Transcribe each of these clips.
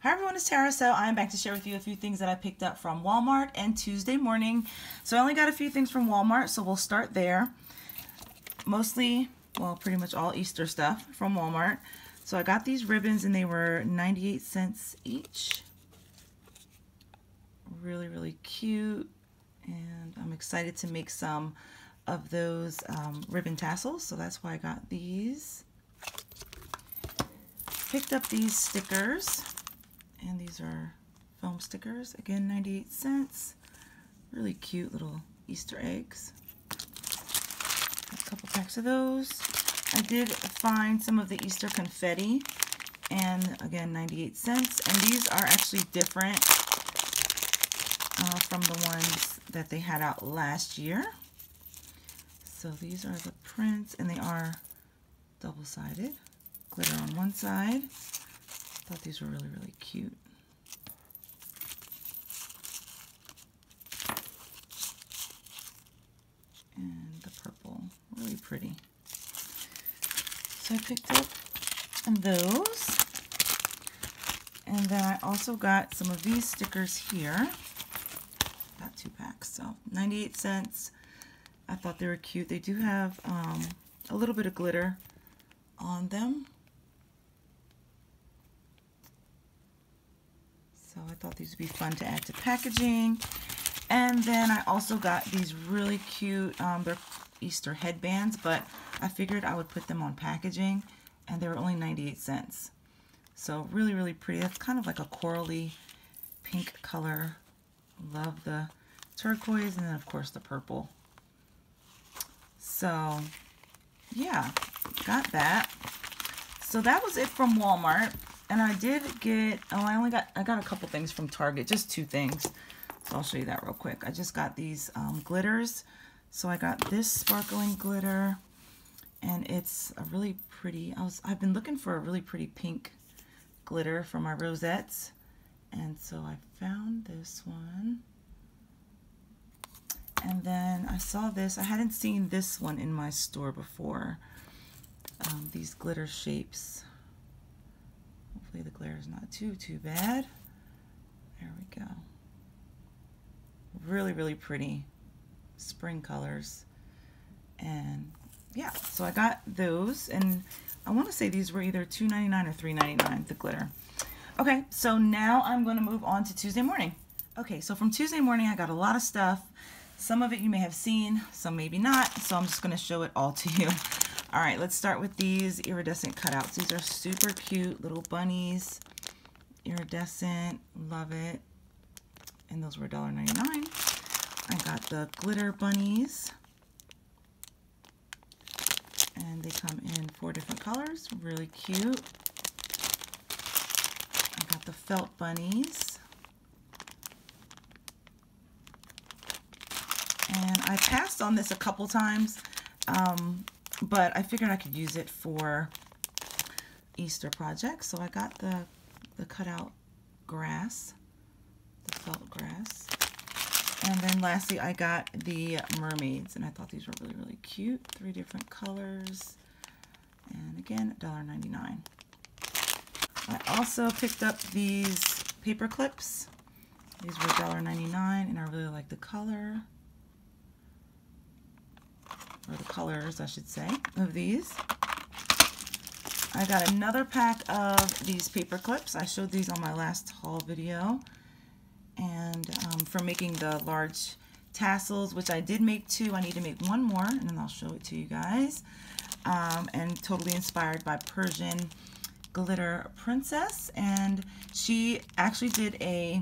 Hi everyone, it's Tara. So I'm back to share with you a few things that I picked up from Walmart and Tuesday morning. So I only got a few things from Walmart, so we'll start there. Mostly, well, pretty much all Easter stuff from Walmart. So I got these ribbons and they were 98 cents each. Really, really cute. And I'm excited to make some of those ribbon tassels, so that's why I got these. Picked up these stickers, and these are foam stickers. Again, 98 cents. Really cute little Easter eggs. Got a couple packs of those. I did find some of the Easter confetti, and again, 98 cents. And these are actually different from the ones that they had out last year. So these are the prints, and they are double-sided. Glitter on one side. Thought these were really, really cute. And the purple, really pretty. So I picked up those. And then I also got some of these stickers here. Got 2 packs, so 98 cents. I thought they were cute. They do have a little bit of glitter on them. So I thought these would be fun to add to packaging. And then I also got these really cute, they're Easter headbands, but I figured I would put them on packaging, and they were only 98 cents. So really, really pretty. That's kind of like a corally pink color. Love the turquoise, and then of course the purple. So yeah, got that. So that was it from Walmart. And I did get, I got a couple things from Target, just 2 things. So I'll show you that real quick. I just got these glitters. So I got this sparkling glitter, and it's a really pretty, I've been looking for a really pretty pink glitter for my rosettes. And so I found this one. And then I saw this, I hadn't seen this one in my store before. These glitter shapes. Hopefully the glare is not too bad. There we go. Really, really pretty spring colors. And yeah, so I got those, and I want to say these were either $2.99 or $3.99, the glitter. Okay, so now I'm going to move on to Tuesday morning. Okay, so from Tuesday morning I got a lot of stuff. Some of it you may have seen, some maybe not, so I'm just going to show it all to you. All right, let's start with these iridescent cutouts. These are super cute little bunnies. Iridescent, love it. And those were $1.99. I got the glitter bunnies. And they come in 4 different colors, really cute. I got the felt bunnies. And I passed on this a couple times. But I figured I could use it for Easter projects. So I got the cutout grass, the felt grass. And then lastly, I got the mermaids, and I thought these were really, really cute. 3 different colors. And again, $1.99. I also picked up these paper clips. These were $1.99, and I really like the color. Or the colors, I should say, of these. I got another pack of these paper clips. I showed these on my last haul video. And for making the large tassels, which I did make 2. I need to make 1 more, and then I'll show it to you guys. And totally inspired by Persian Glitter Princess. And she actually did a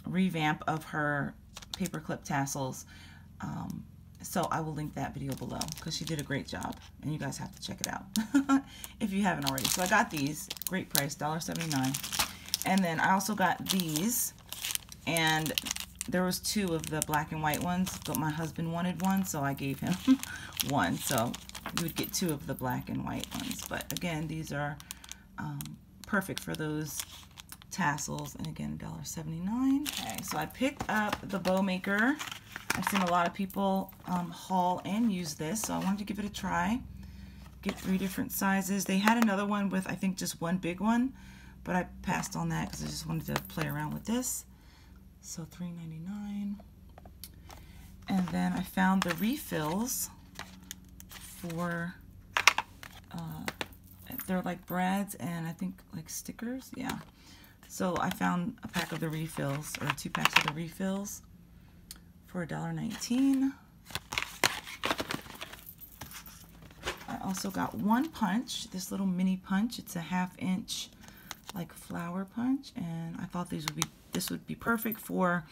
revamp of her paperclip tassels. So I will link that video below because she did a great job, and you guys have to check it out if you haven't already. So I got these, great price, $1.79. And then I also got these, and there was 2 of the black and white ones, but my husband wanted one, so I gave him 1. So you would get 2 of the black and white ones. But again, these are perfect for those tassels, and again, $1.79. Okay, so I picked up the bow maker. I've seen a lot of people haul and use this, so I wanted to give it a try. Get 3 different sizes. They had another one with, I think, just 1 big one, but I passed on that because I just wanted to play around with this. So $3.99. And then I found the refills for, they're like brads and I think like stickers. Yeah. So I found a pack of the refills, or 2 packs of the refills for $1.19. I also got one punch, this little mini punch. It's a 1/2 inch like flower punch, and I thought this would be perfect for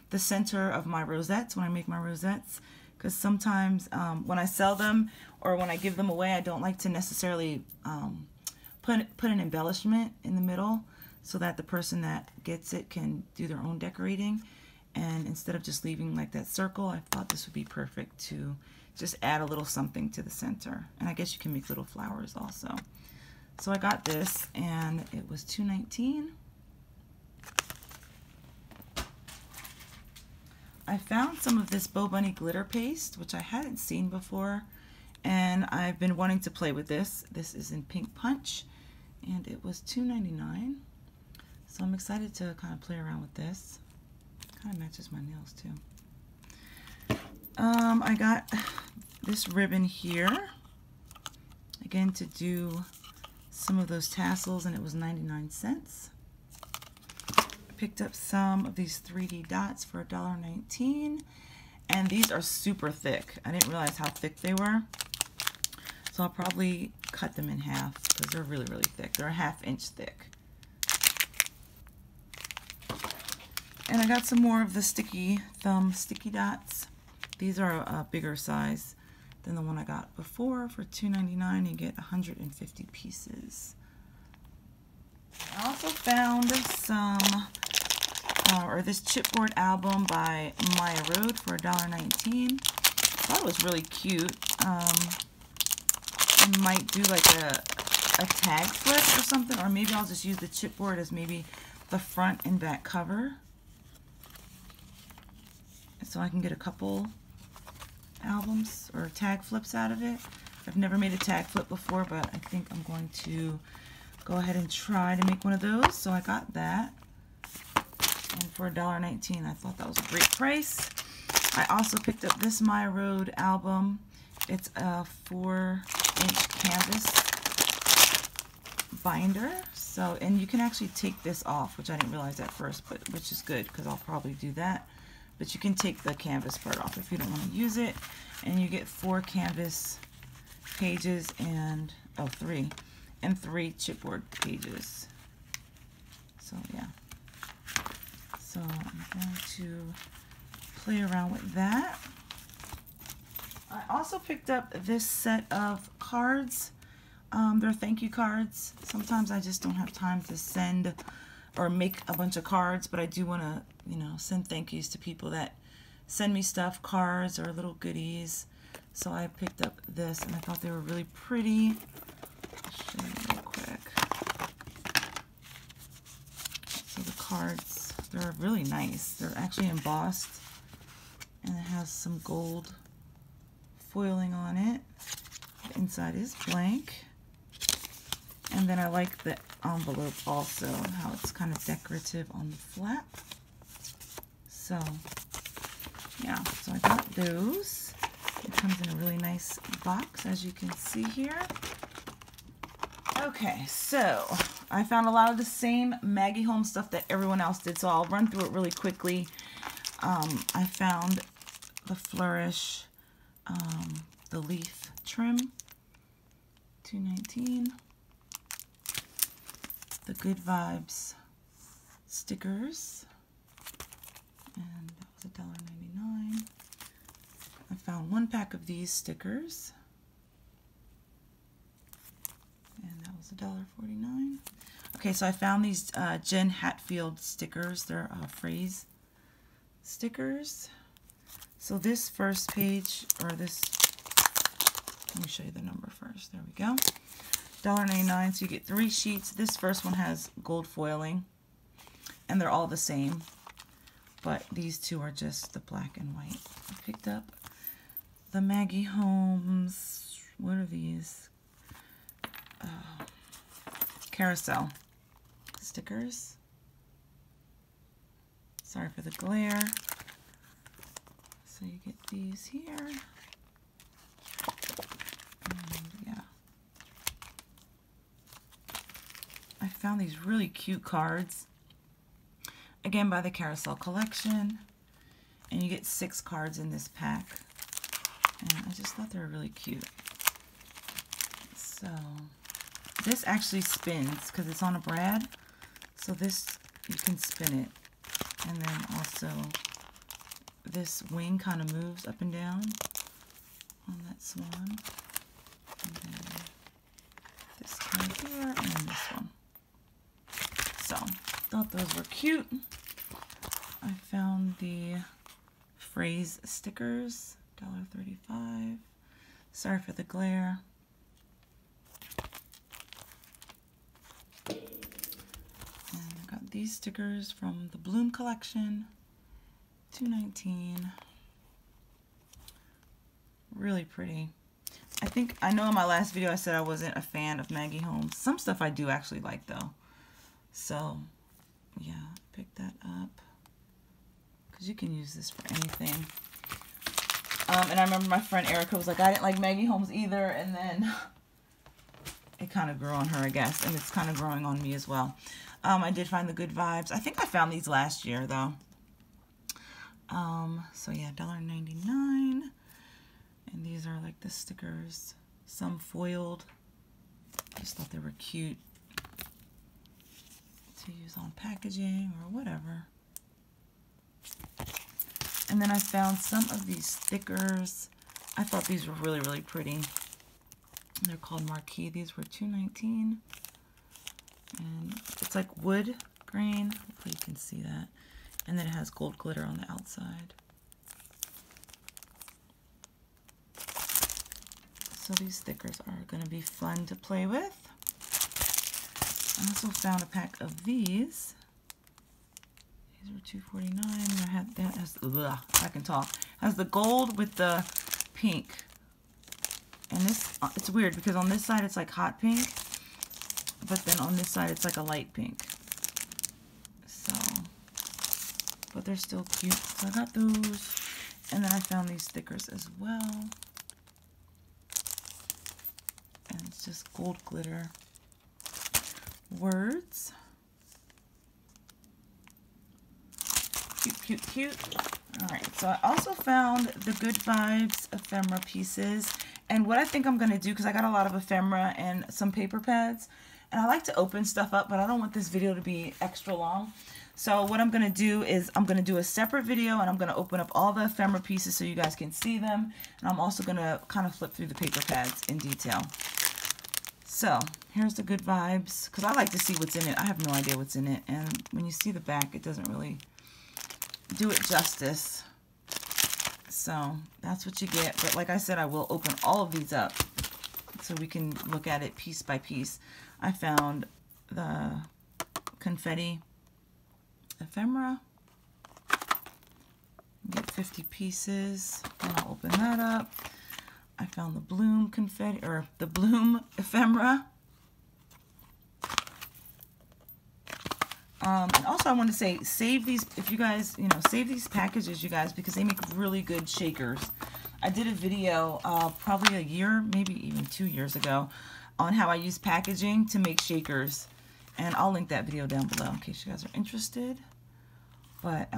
the center of my rosettes when I make my rosettes, because sometimes when I sell them or when I give them away, I don't like to necessarily put an embellishment in the middle so that the person that gets it can do their own decorating. And instead of just leaving like that circle, I thought this would be perfect to just add a little something to the center. And I guess you can make little flowers also. So I got this, and it was $2.19. I found some of this Bo Bunny glitter paste, which I hadn't seen before, and I've been wanting to play with this. This is in Pink Punch, and it was $2.99. So I'm excited to kind of play around with this. Kind of matches my nails too. I got this ribbon here, again to do some of those tassels, and it was 99 cents. I picked up some of these 3D dots for $1.19, and these are super thick. I didn't realize how thick they were, so I'll probably cut them in half because they're really, really thick. They're a 1/2 inch thick. And I got some more of the sticky thumb sticky dots. These are a bigger size than the one I got before. For $2.99 you get 150 pieces. I also found some, this chipboard album by Maya Road for $1.19. I thought it was really cute. I might do like a tag flip or something, or maybe I'll just use the chipboard as maybe the front and back cover, so I can get a couple albums or tag flips out of it. I've never made a tag flip before, but I think I'm going to go ahead and try to make one of those. So I got that, and for $1.19 I thought that was a great price. I also picked up this Maya Road album. It's a 4-inch canvas binder. So, and you can actually take this off, which I didn't realize at first, but which is good because I'll probably do that. But you can take the canvas part off if you don't want to use it, and you get 4 canvas pages and 3 chipboard pages. So yeah, so I'm going to play around with that. I also picked up this set of cards. They're thank you cards. Sometimes I just don't have time to send or make a bunch of cards, but I do want to, you know, send thank yous to people that send me stuff, cards or little goodies. So I picked up this, and I thought they were really pretty. I'll show you real quick. So the cards, they're really nice. They're actually embossed, and it has some gold foiling on it. The inside is blank. And then I like the envelope also, how it's kind of decorative on the flap. So yeah, so I got those. It comes in a really nice box, as you can see here. Okay, so I found a lot of the same Maggie Holmes stuff that everyone else did, so I'll run through it really quickly. I found the Flourish, the leaf trim, $2.19. The Good Vibes stickers, and that was $1.99. I found 1 pack of these stickers, and that was $1.49. Okay, so I found these Jen Hatfield stickers. They're phrase stickers. So this first page, or this, let me show you the number first. There we go. $1.99, so you get 3 sheets. This first one has gold foiling, and they're all the same, but these 2 are just the black and white. I picked up the Maggie Holmes, what are these? Carousel stickers. Sorry for the glare. So you get these here. And yeah. I found these really cute cards. Again, by the Carousel Collection. And you get 6 cards in this pack. And I just thought they were really cute. So, this actually spins because it's on a brad. So this, you can spin it. And then also, this wing kind of moves up and down on that swan. And then this card here, and then this one. So, thought those were cute. I found the phrase stickers, $1.35. Sorry for the glare. And I got these stickers from the Bloom collection, $2.19. Really pretty. I know in my last video I said I wasn't a fan of Maggie Holmes. Some stuff I do actually like though. So yeah, pick that up because you can use this for anything. And I remember my friend Erica was like, I didn't like Maggie Holmes either, and then it kind of grew on her, I guess, and it's kind of growing on me as well. I did find the Good Vibes. I think I found these last year though. So yeah, $1.99. And these are like the stickers, some foiled. I just thought they were cute to use on packaging or whatever. And then I found some of these stickers. I thought these were really, really pretty. They're called Marquee. These were $2.19. And it's like wood grain. Hopefully you can see that. And then it has gold glitter on the outside. So these stickers are going to be fun to play with. I also found a pack of these. These are $2.49. That has, ugh, I can talk. Has the gold with the pink. And this, it's weird because on this side it's like hot pink, but then on this side it's like a light pink. So, but they're still cute. So I got those. And then I found these stickers as well. And it's just gold glitter words. Cute, cute, cute. All right, so I also found the Good Vibes ephemera pieces. And what I think I'm going to do, because I got a lot of ephemera and some paper pads, and I like to open stuff up, but I don't want this video to be extra long. So what I'm going to do is I'm going to do a separate video, and I'm going to open up all the ephemera pieces so you guys can see them. And I'm also going to kind of flip through the paper pads in detail. So here's the Good Vibes, because I like to see what's in it. I have no idea what's in it, and when you see the back, it doesn't really do it justice. So that's what you get. But like I said, I will open all of these up so we can look at it piece by piece. I found the confetti ephemera. Get 50 pieces, and I'll open that up. I found the Bloom confetti, or the Bloom ephemera. And also I want to say, save these, if you guys, save these packages, you guys, because they make really good shakers. I did a video probably a year, maybe even 2 years ago, on how I use packaging to make shakers. And I'll link that video down below in case you guys are interested. But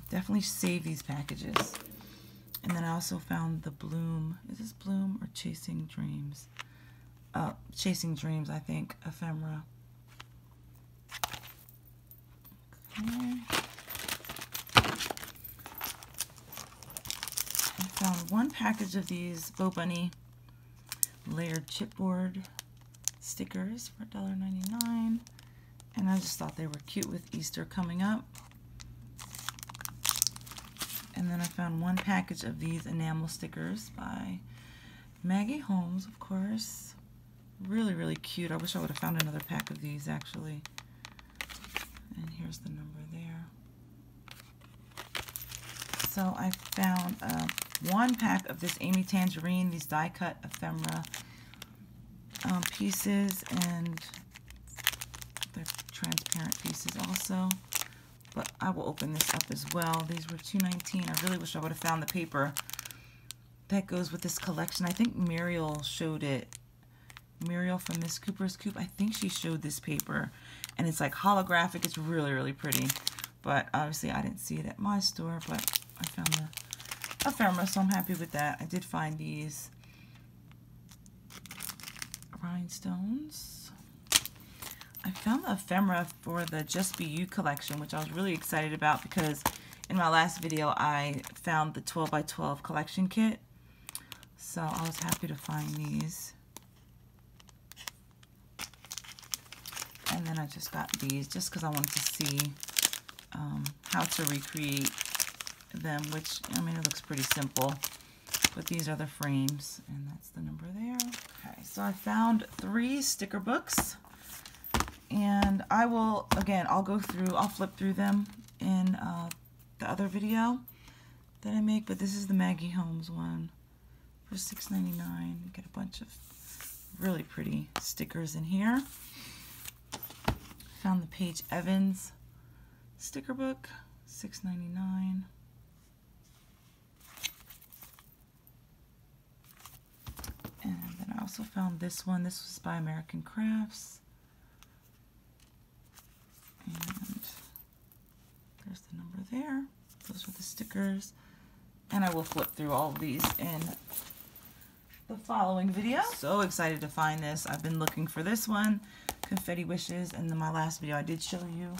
definitely save these packages. And then I also found the Bloom, is this Bloom or Chasing Dreams? Chasing Dreams, I think, ephemera. Okay. I found one package of these Bo Bunny layered chipboard stickers for $1.99. And I just thought they were cute with Easter coming up. And then I found one package of these enamel stickers by Maggie Holmes, of course. Really, really cute. I wish I would have found another pack of these, actually. And here's the number there. So I found one pack of this Amy Tangerine, these die-cut ephemera pieces, and they're transparent pieces also. But I will open this up as well. These were $2.19. I really wish I would have found the paper that goes with this collection. I think Muriel showed it. Muriel from Miss Cooper's Coop. I think she showed this paper. And it's like holographic. It's really, really pretty. But obviously I didn't see it at my store. But I found the ephemera, so I'm happy with that. I did find these rhinestones. I found the ephemera for the Just Be You collection, which I was really excited about because in my last video I found the 12 by 12 collection kit. So I was happy to find these. And then I just got these just because I wanted to see how to recreate them, which, I mean, it looks pretty simple. But these are the frames, and that's the number there. Okay, so I found 3 sticker books. And I will, again, I'll flip through them in the other video that I make. But this is the Maggie Holmes one for $6.99. You get a bunch of really pretty stickers in here. Found the Paige Evans sticker book, $6.99. And then I also found this one. This was by American Crafts. And there's the number there. Those are the stickers. And I will flip through all of these in the following video. So excited to find this. I've been looking for this one, Confetti Wishes, and in my last video I did show you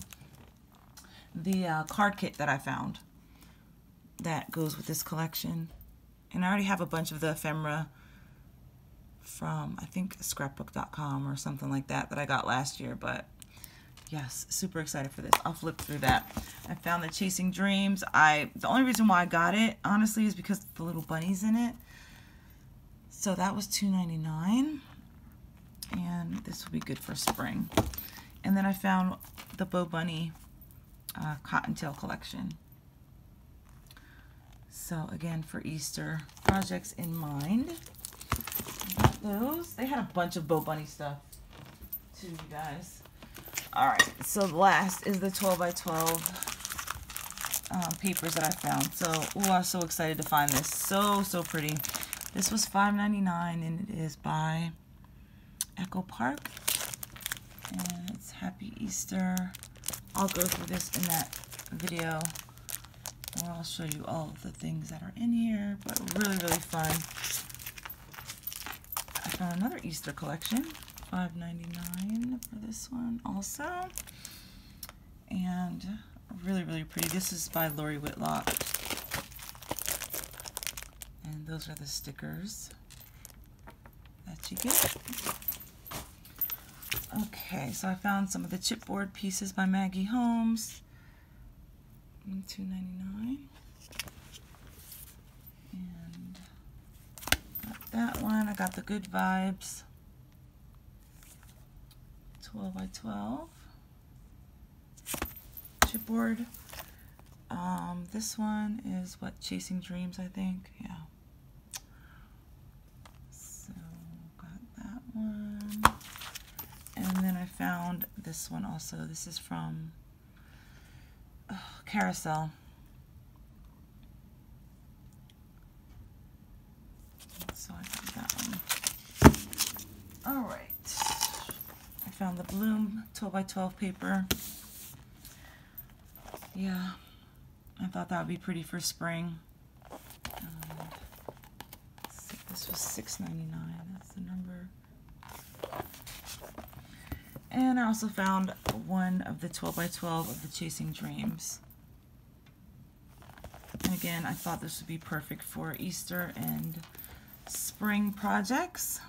the card kit that I found that goes with this collection. And I already have a bunch of the ephemera from, I think, scrapbook.com or something like that I got last year. But yes, super excited for this. I'll flip through that. I found the Chasing Dreams. The only reason why I got it, honestly, is because of the little bunnies in it. So that was $2.99. And this will be good for spring. And then I found the Bo Bunny Cottontail collection. So again, for Easter projects in mind. I got those. They had a bunch of Bo Bunny stuff too, you guys. Alright, so the last is the 12 by 12 papers that I found. So, I was so excited to find this. So pretty. This was $5.99 and it is by Echo Park. And it's Happy Easter. I'll go through this in that video where I'll show you all of the things that are in here. But really, really fun. I found another Easter collection. $5.99 for this one also. And really, really pretty. This is by Lori Whitlock. And those are the stickers that you get. Okay, so I found some of the chipboard pieces by Maggie Holmes. $2.99. And got that one. I got the Good Vibes 12 by 12 chipboard. This one is what, Chasing Dreams, I think. Yeah. So got that one. And then I found this one also. This is from Carousel. So I got that one. All right. I found the Bloom 12 by 12 paper. Yeah, I thought that would be pretty for spring. This was $6.99. That's the number. And I also found one of the 12 by 12 of the Chasing Dreams. And again, I thought this would be perfect for Easter and spring projects.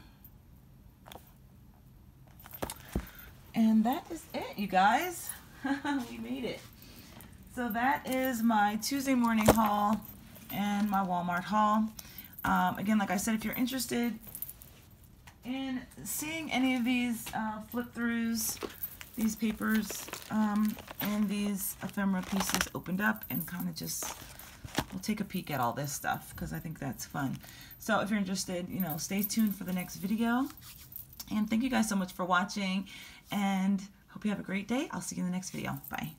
And that is it, you guys. We made it. So that is my Tuesday morning haul and my Walmart haul. Again, like I said, if you're interested in seeing any of these flip-throughs, these papers, and these ephemera pieces opened up and kind of just, we'll take a peek at all this stuff because I think that's fun. So if you're interested, you know, stay tuned for the next video. And thank you guys so much for watching, and Hope you have a great day. I'll see you in the next video. Bye.